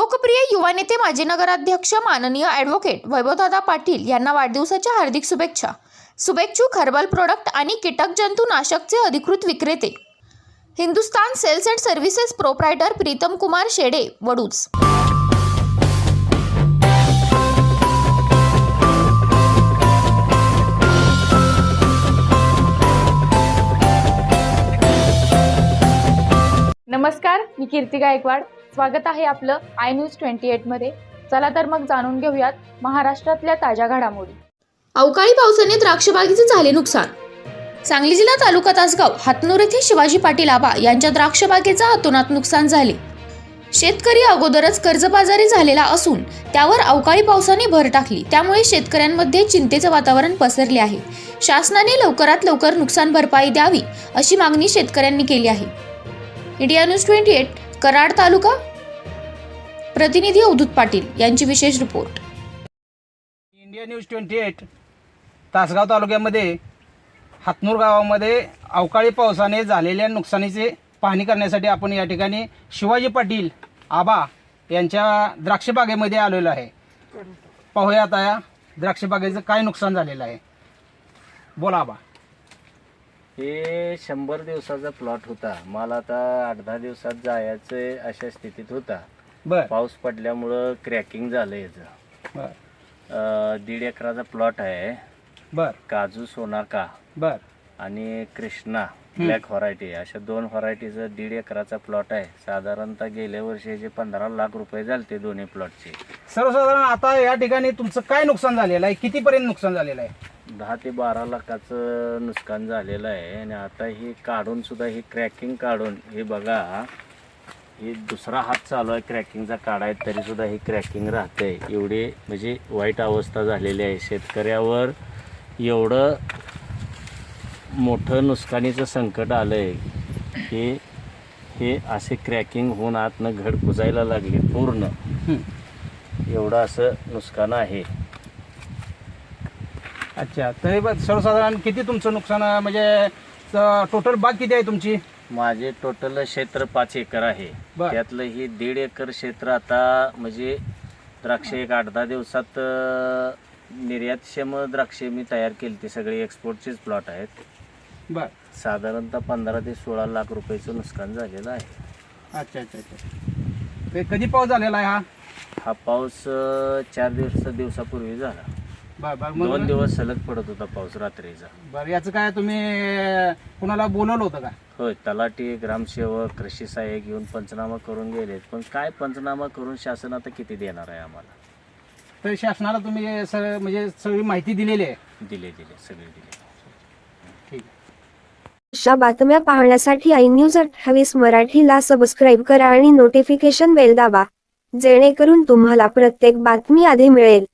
लोकप्रिय युवा नेते माजी नगराध्यक्ष माननीय ॲडव्होकेट वैभवदादा पाटील यांना वाढदिवसाच्या हार्दिक शुभेच्छा। शुभेच्छुक हर्बल प्रोडक्ट आणि कीटकजंतुनाशकचे अधिकृत विक्रेते Hindustan sales and services proprietor Pritam Kumar Shede Vaduj. नमस्कार, मी कीर्ती गायकवाड। स्वागत आहे आपलं आय न्यूज 28 मध्ये। चला तर मग जाणून घेऊयात महाराष्ट्रातल्या ताज्या घडामोडी। अवकाळी पावसाने द्राक्षबागेचे झाले नुकसान। सांगली जिल्हा तालुका तासगाव हातनूर येथे शिवाजी पाटील आबा यांच्या द्राक्षबागेचा अतोनात नुकसान झाले। शेतकरी अगोदरच कर्जबाजारी झालेला असून त्यावर अवकाळी पावसाने भर टाकली, त्यामुळे शेतकऱ्यांमध्ये चिंतेचे वातावरण पसरले आहे। शासनाने लवकरात लवकर नुकसान भरपाई द्यावी अशी मागणी शेतकऱ्यांनी केली आहे। इंडिया न्यूज 28 कराड तालुका प्रतिनिधी अवधूत पाटील यांची विशेष रिपोर्ट। इंडिया न्यूज 28 तासगाव तालुक्यामध्ये हातनूर गावामध्ये अवकाळी पावसाने झालेल्या नुकसानीचे पाहणी करण्यासाठी आपण या ठिकाणी शिवाजी पाटील आबा यांच्या द्राक्षबागेमध्ये आलेलो आहे। पाहूया आता या द्राक्षबागेचं काय नुकसान झालेलं आहे। बोला आबा। हे 100 दिवसाचा प्लॉट होता। मला आता 8-10 दिवसात जायचं अशा स्थितीत होता। बर पाऊस पडल्यामुळं क्रॅकिंग झालं याचं। बर 1.5 एकराचा प्लॉट आहे। बर काजू सोनाका बर आणि कृष्णा ब्लॅक व्हरायटी अशा 2 व्हरायटीचं 1.5 एकराचा प्लॉट आहे। साधारणतः गेल्या वर्षीचे 15 लाख रुपये झाले ते दोन्ही प्लॉटचे। सर्वसाधारण आता या ठिकाणी तुमचं काय नुकसान झालेलं आहे, कितीपर्यंत नुकसान झालेलं आहे? 10 ते 12 लाखाचं नुकसान झालेलं आहे। आणि आता हे काढून सुद्धा ही क्रॅकिंग काढून हे बघा, हे दुसरा हात चालू आहे क्रॅकिंगचा काढाय, तरी सुद्धा ही क्रॅकिंग राहते। एवढे म्हणजे वाईट अवस्था झालेली आहे। शेतकऱ्यावर एवढं मोठं नुकसानीचं संकट आलंय की हे असे क्रॅकिंग होऊन आतनं घड कुजायला लागले पूर्ण। एवढं असं नुकसान आहे। अच्छा, तरी सर्वसाधारण किती तुमचं नुकसान म्हणजे टोटल बाग किती आहे तुमची? माझे टोटल क्षेत्र 5 एकर आहे। बर. त्यातलं ही 1.5 एकर क्षेत्र आता म्हणजे द्राक्ष एक 8-10 दिवसात निर्यातक्षम द्राक्षे मी तयार केली। ती सगळी एक्सपोर्टचीच प्लॉट आहेत। बर साधारणतः 15 ते 16 लाख रुपयाचं नुकसान झालेलं आहे। अच्छा अच्छा अच्छा। ते कधी पाऊस झालेला आहे हा पाऊस 4 दिवसापूर्वी झाला। बर बर 2 दिवस सलग पडत होता पाऊस रात्रीचा। बरं, याचं काय तुम्ही कुणाला बोलवलं होतं का? होय, तलाठी, ग्रामसेवक, कृषी सहाय्यक घेऊन पंचनामा करून गेलेत। पण काय पंचनामा करून शासन आता किती देणार आहे आम्हाला? तर शासनाला तुम्ही म्हणजे सगळी माहिती दिलेली आहे? दिले सगळे दिले। ठीक आहे। अशा बातम्या पाहण्यासाठी आय न्यूज 28 मराठीला सबस्क्राईब करा आणि नोटिफिकेशन बेल दाबा, जेणेकरून तुम्हाला प्रत्येक बातमी आधी मिळेल।